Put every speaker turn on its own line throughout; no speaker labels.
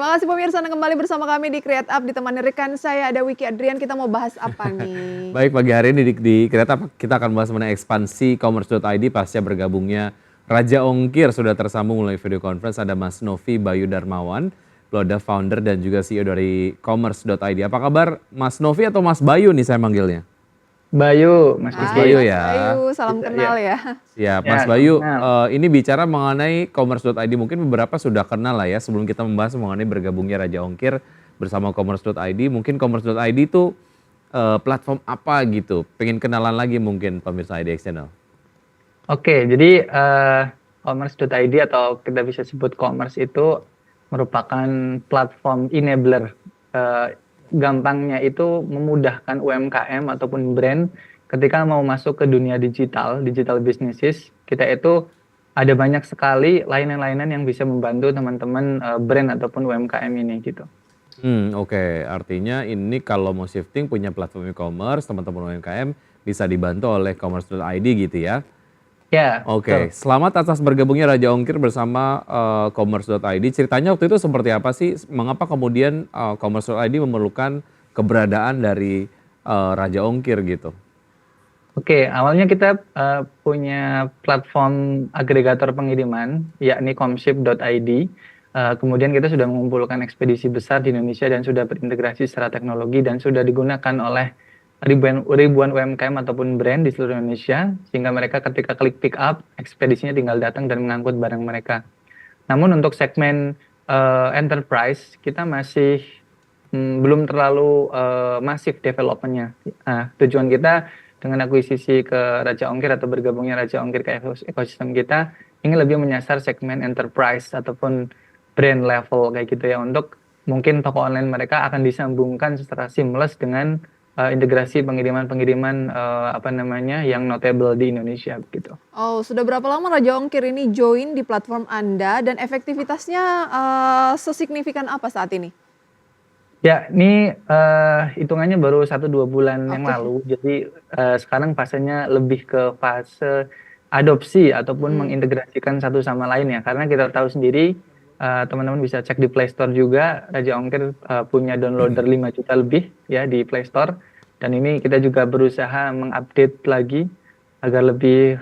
Terima kasih pemirsa Anda kembali bersama kami di Create Up, ditemani rekan saya ada Wiki Adrian. Kita mau bahas apa nih?
Baik, pagi hari ini di Kereta kita akan bahas mengenai ekspansi commerce.id pasca bergabungnya Raja Ongkir. Sudah tersambung melalui video conference ada Mas Novi Bayu Darmawan, Ploda founder dan juga CEO dari commerce.id. Apa kabar Mas Novi atau Mas Bayu nih saya manggilnya?
Bayu, Mas
Mas
Hai
Bayu
Mas
ya.
Bayu, salam kenal ya.
Ya,
Ya,
Mas Bayu,
kenal.
ini bicara mengenai commerce.id, mungkin beberapa sudah kenal lah ya sebelum kita membahas mengenai bergabungnya Raja Ongkir bersama commerce.id. Mungkin commerce.id itu platform apa gitu? Pengen kenalan lagi mungkin pemirsa IDX Channel.
Oke, jadi commerce.id atau kita bisa sebut commerce itu merupakan platform enabler. Gampangnya itu memudahkan UMKM ataupun brand ketika mau masuk ke dunia digital businesses. Kita itu ada banyak sekali layanan-layanan yang bisa membantu teman-teman brand ataupun UMKM ini gitu.
Oke. Artinya ini kalau mau shifting punya platform e-commerce, teman-teman UMKM bisa dibantu oleh commerce.id gitu ya.
Ya,
Oke,
betul.
selamat atas bergabungnya Raja Ongkir bersama commerce.id. Ceritanya waktu itu seperti apa sih? Mengapa kemudian commerce.id memerlukan keberadaan dari Raja Ongkir gitu?
Oke, awalnya kita punya platform agregator pengiriman, yakni comship.id. Kemudian kita sudah mengumpulkan ekspedisi besar di Indonesia dan sudah berintegrasi secara teknologi dan sudah digunakan oleh ribuan UMKM ataupun brand di seluruh Indonesia, sehingga mereka ketika klik pick up, ekspedisinya tinggal datang dan mengangkut barang mereka. Namun untuk segmen enterprise, kita masih belum terlalu masif developmentnya. Tujuan kita dengan akuisisi ke Raja Ongkir atau bergabungnya Raja Ongkir ke ekosistem kita, ingin lebih menyasar segmen enterprise ataupun brand level kayak gitu ya, untuk mungkin toko online mereka akan disambungkan secara seamless dengan integrasi pengiriman-pengiriman yang notable di Indonesia gitu.
Oh, sudah berapa lama Raja Ongkir ini join di platform Anda dan efektivitasnya sesignifikan apa saat ini?
Ya, ini hitungannya baru 1-2 bulan yang
Oke.
lalu. Jadi sekarang fasenya lebih ke fase adopsi ataupun mengintegrasikan satu sama lain ya. Karena kita tahu sendiri, teman-teman bisa cek di Play Store juga, Raja Ongkir punya downloader 5 juta lebih ya di Play Store. Dan ini kita juga berusaha mengupdate lagi agar lebih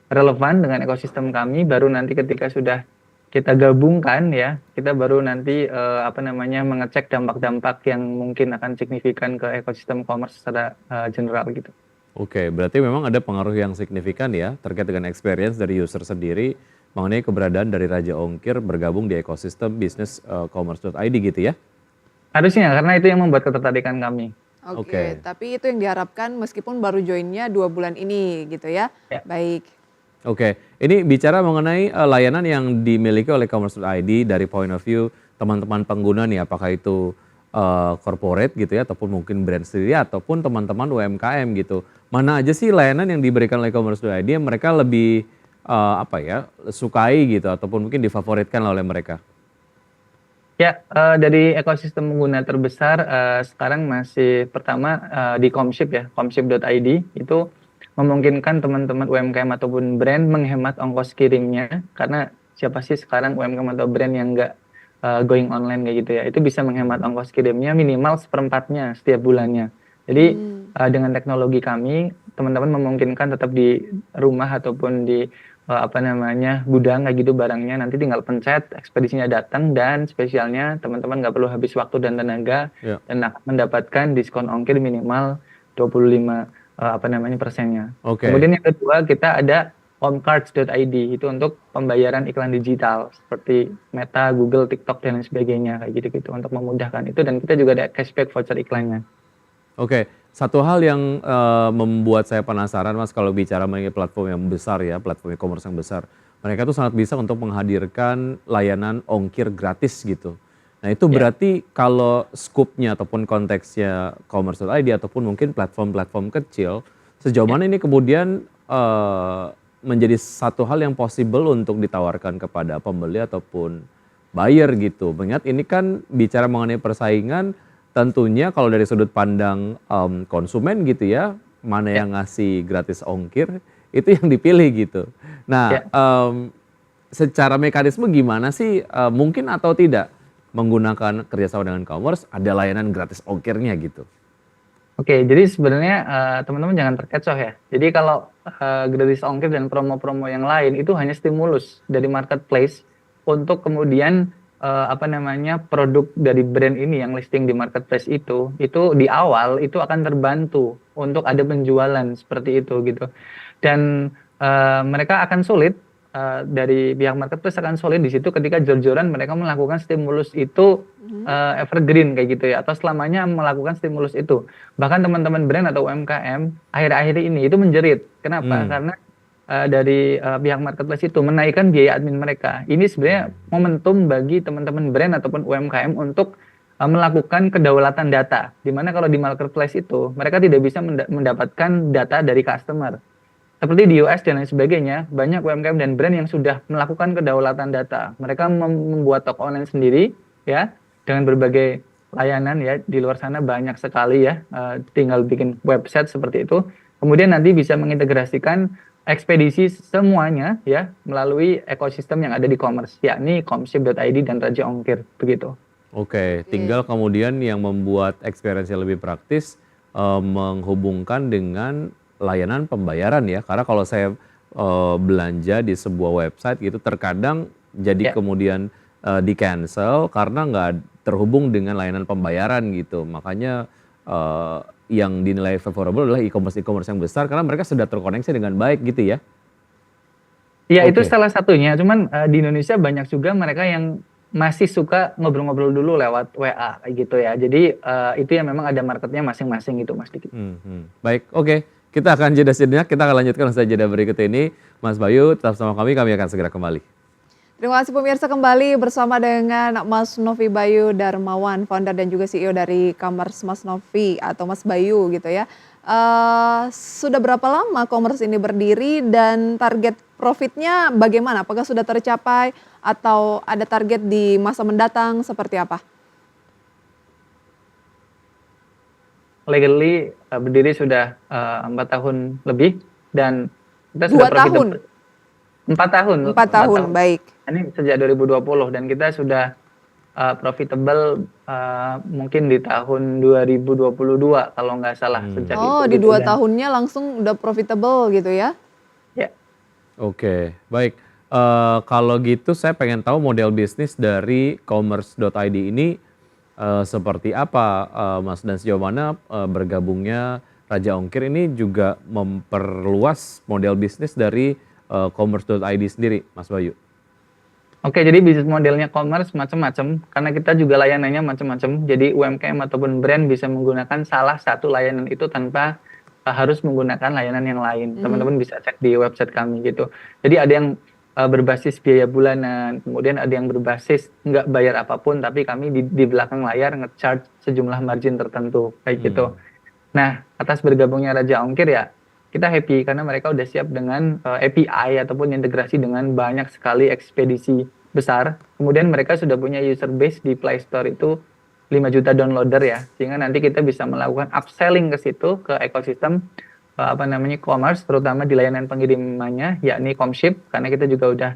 relevan dengan ekosistem kami. Baru nanti ketika sudah kita gabungkan ya, kita baru nanti mengecek dampak-dampak yang mungkin akan signifikan ke ekosistem commerce secara general gitu.
Oke, berarti memang ada pengaruh yang signifikan ya terkait dengan experience dari user sendiri mengenai keberadaan dari Raja Ongkir bergabung di ekosistem bisnis commerce.id gitu ya?
Harusnya, karena itu yang membuat ketertarikan kami.
Oke, tapi itu yang diharapkan meskipun baru joinnya 2 bulan ini gitu ya.
Ya.
Baik.
Oke, ini bicara mengenai layanan yang dimiliki oleh commerce.id dari point of view teman-teman pengguna nih, apakah itu corporate gitu ya, ataupun mungkin brand sendiri, ataupun teman-teman UMKM gitu. Mana aja sih layanan yang diberikan oleh commerce.id yang mereka lebih sukai gitu, ataupun mungkin difavoritkan oleh mereka?
Ya, dari ekosistem pengguna terbesar sekarang masih pertama di Comship ya, comship.id itu memungkinkan teman-teman UMKM ataupun brand menghemat ongkos kirimnya, karena siapa sih sekarang UMKM atau brand yang nggak going online kayak gitu ya, itu bisa menghemat ongkos kirimnya minimal 1/4-nya setiap bulannya. Jadi dengan teknologi kami, teman-teman memungkinkan tetap di rumah ataupun di gudang kayak gitu barangnya, nanti tinggal pencet, ekspedisinya datang, dan spesialnya teman-teman nggak perlu habis waktu dan tenaga
Ya.
dan akan mendapatkan diskon ongkir minimal 25%
Oke.
Kemudian yang kedua, kita ada homecards.id, itu untuk pembayaran iklan digital seperti Meta, Google, TikTok dan lain sebagainya kayak gitu-gitu, untuk memudahkan itu, dan kita juga ada cashback voucher iklannya.
Oke, satu hal yang membuat saya penasaran Mas, kalau bicara mengenai platform yang besar ya, platform e-commerce yang besar, mereka tuh sangat bisa untuk menghadirkan layanan ongkir gratis gitu. Nah itu berarti kalau skupnya ataupun konteksnya commerce.id ataupun mungkin platform-platform kecil, sejauh mana ini kemudian menjadi satu hal yang possible untuk ditawarkan kepada pembeli ataupun buyer gitu. Mengingat ini kan bicara mengenai persaingan, tentunya kalau dari sudut pandang konsumen gitu ya, mana yang ngasih gratis ongkir, itu yang dipilih gitu. Nah, secara mekanisme gimana sih, mungkin atau tidak menggunakan kerjasama dengan commerce ada layanan gratis ongkirnya gitu?
Oke, jadi sebenarnya teman-teman jangan terkecoh ya. Jadi kalau gratis ongkir dan promo-promo yang lain itu hanya stimulus dari marketplace untuk kemudian apa namanya produk dari brand ini yang listing di marketplace itu di awal itu akan terbantu untuk ada penjualan seperti itu gitu. Dan mereka akan sulit dari pihak marketplace akan sulit di situ ketika jor-joran mereka melakukan stimulus itu evergreen kayak gitu ya atau selamanya melakukan stimulus itu. Bahkan teman-teman brand atau UMKM akhir-akhir ini itu menjerit. Kenapa?
Mmm.
Karena dari pihak marketplace itu menaikkan biaya admin mereka. Ini sebenarnya momentum bagi teman-teman brand ataupun UMKM untuk melakukan kedaulatan data. Di mana kalau di marketplace itu mereka tidak bisa mendapatkan data dari customer. Seperti di US dan lain sebagainya, banyak UMKM dan brand yang sudah melakukan kedaulatan data. Mereka membuat toko online sendiri ya dengan berbagai layanan ya di luar sana banyak sekali ya, tinggal bikin website seperti itu. Kemudian nanti bisa mengintegrasikan ekspedisi semuanya ya melalui ekosistem yang ada di commerce, yakni Comship.id dan Raja Ongkir begitu.
Oke,
Oke.
tinggal kemudian yang membuat experience lebih praktis, menghubungkan dengan layanan pembayaran ya. Karena kalau saya, belanja di sebuah website gitu terkadang jadi
Ya.
kemudian, di-cancel karena nggak terhubung dengan layanan pembayaran gitu. Makanya, yang dinilai favorable adalah e-commerce yang besar karena mereka sudah terkoneksi dengan baik gitu ya?
Iya itu
Oke.
salah satunya, cuman di Indonesia banyak juga mereka yang masih suka ngobrol-ngobrol dulu lewat WA kayak gitu ya. Jadi itu yang memang ada marketnya masing-masing gitu Mas Diki.
Baik, oke. Kita akan jeda sejenak, kita akan lanjutkan usai jeda berikut ini. Mas Bayu tetap sama kami akan segera kembali.
Terima kasih pemirsa, kembali bersama dengan Mas Novi Bayu Darmawan, founder dan juga CEO dari Commerce Mas Novi atau Mas Bayu gitu ya. Sudah berapa lama Commerce ini berdiri dan target profitnya bagaimana? Apakah sudah tercapai atau ada target di masa mendatang seperti apa?
Legally berdiri sudah 4 tahun lebih dan kita sudah
2 tahun?
profitable 4 tahun
4
4
tahun,
tahun.
baik.
Ini sejak 2020 dan kita sudah profitable mungkin di tahun 2022 kalau nggak salah sejak itu
Oh, di
gitu
2
dan
tahunnya langsung udah profitable gitu ya?
ya.
Oke, baik. Kalau gitu saya pengen tahu model bisnis dari commerce.id ini, seperti apa, Mas, dan sejauh mana, bergabungnya Raja Ongkir ini juga memperluas model bisnis dari, commerce.id sendiri, Mas Bayu?
Oke, jadi bisnis modelnya commerce macam-macam karena kita juga layanannya macam-macam. Jadi UMKM ataupun brand bisa menggunakan salah satu layanan itu tanpa harus menggunakan layanan yang lain. Teman-teman bisa cek di website kami gitu. Jadi ada yang berbasis biaya bulanan, kemudian ada yang berbasis nggak bayar apapun, tapi kami di belakang layar nge-charge sejumlah margin tertentu kayak
Mmm.
gitu. Nah, atas bergabungnya Raja Ongkir ya, kita happy karena mereka udah siap dengan API ataupun integrasi dengan banyak sekali ekspedisi besar. Kemudian mereka sudah punya user base di Play Store itu 5 juta downloader ya. Sehingga nanti kita bisa melakukan upselling ke situ ke ekosistem apa namanya commerce terutama di layanan pengirimannya yakni Comship karena kita juga udah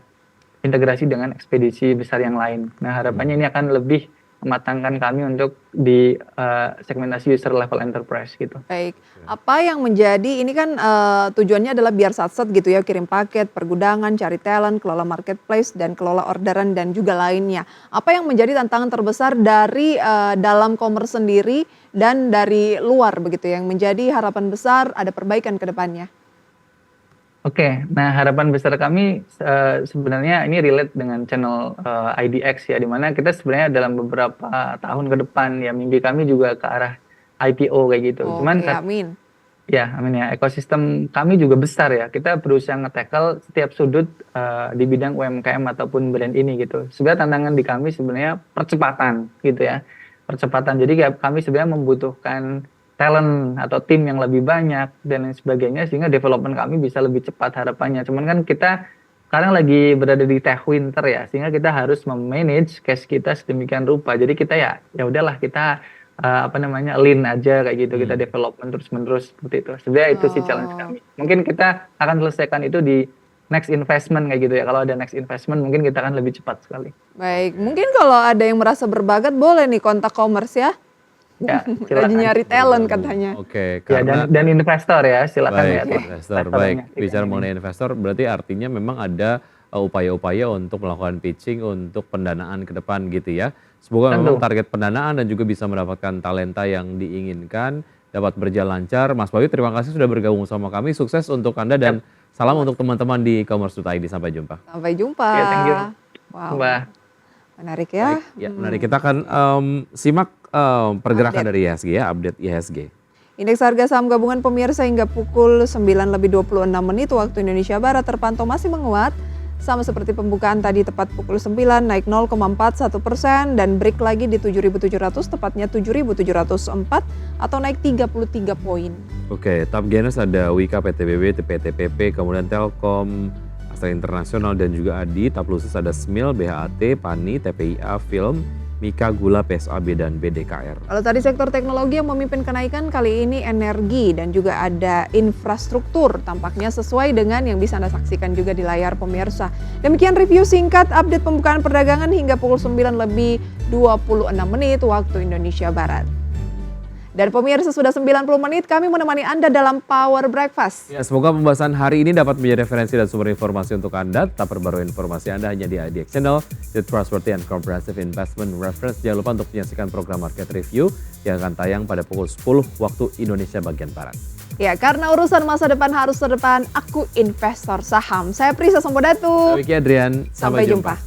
integrasi dengan ekspedisi besar yang lain. Nah, harapannya ini akan lebih mematangkan kami untuk di segmentasi user level enterprise gitu.
Baik, apa yang menjadi ini kan, tujuannya adalah biar satset gitu ya, kirim paket, pergudangan, cari talent, kelola marketplace, dan kelola orderan dan juga lainnya. Apa yang menjadi tantangan terbesar dari, dalam commerce sendiri dan dari luar begitu, yang menjadi harapan besar ada perbaikan ke depannya?
Oke, nah harapan besar kami sebenarnya ini relate dengan channel IDX ya, di mana kita sebenarnya dalam beberapa tahun ke depan ya mimpi kami juga ke arah IPO kayak gitu. Cuman
Oke, amin.
ya amin ya, ekosistem kami juga besar ya. Kita berusaha nge-tackle setiap sudut di bidang UMKM ataupun brand ini gitu. Sebenarnya tantangan di kami sebenarnya percepatan gitu ya. Percepatan. Jadi kami sebenarnya membutuhkan talent atau tim yang lebih banyak dan lain sebagainya sehingga development kami bisa lebih cepat harapannya. Cuman kan kita sekarang lagi berada di tech winter ya, sehingga kita harus memanage cash kita sedemikian rupa. Jadi kita ya udahlah kita apa namanya lean aja kayak gitu, kita development terus-menerus seperti itu. Sebenarnya itu sih challenge
Oh,
kami. Mungkin kita akan selesaikan itu di next investment kayak gitu ya. Kalau ada next investment mungkin kita akan lebih cepat sekali.
Baik, mungkin kalau ada yang merasa berbakat boleh nih kontak Commerce ya.
Ya,
Lagi
silakan.
nyari talent katanya.
Oke,
Ya,
karena
dan investor ya, silakan
baik
ya.
investor. Baik, bicara mengenai investor berarti artinya memang ada upaya-upaya untuk melakukan pitching untuk pendanaan ke depan gitu ya. Semoga memang
Tentu.
target pendanaan dan juga bisa mendapatkan talenta yang diinginkan dapat berjalan lancar. Mas Bayu, terima kasih sudah bergabung sama kami. Sukses untuk Anda dan salam untuk teman-teman di e-commerce.id. Sampai jumpa.
Sampai jumpa.
Ya, thank you.
Wow,
Mbak.
menarik ya.
Baik, ya, menarik. Kita akan simak pergerakan
Update.
dari IHSG ya, update IHSG.
Indeks harga saham gabungan pemirsa hingga pukul 9:26 waktu Indonesia Barat terpantau masih menguat. Sama seperti pembukaan tadi tepat pukul 9 naik 0,41% dan break lagi di 7.700 tepatnya 7.704 atau naik 33 poin.
Oke, top gainers ada Wika, PTBB, PTPP, kemudian Telkom, Astra Internasional dan juga ADI. Top losers ada SMIL, BHAT, PANI, TPIA, Film, Mika, Gula, PSAB dan BDKR.
Kalau tadi sektor teknologi yang memimpin kenaikan kali ini energi dan juga ada infrastruktur tampaknya sesuai dengan yang bisa Anda saksikan juga di layar pemirsa. Demikian review singkat update pembukaan perdagangan hingga pukul 9:26 waktu Indonesia Barat. Dan pemirsa sudah 90 menit kami menemani Anda dalam Power Breakfast.
Ya, semoga pembahasan hari ini dapat menjadi referensi dan sumber informasi untuk Anda. Tetap perbarui informasi Anda hanya di IDX Channel, The Trustworthy and Comprehensive Investment Reference. Jangan lupa untuk menyaksikan program Market Review yang akan tayang pada pukul 10 waktu Indonesia bagian Barat.
Ya, karena urusan masa depan harus terdepan, aku investor saham. Saya Prisa Sampodatu.
Saya Wiki Adrian,
Sampai jumpa.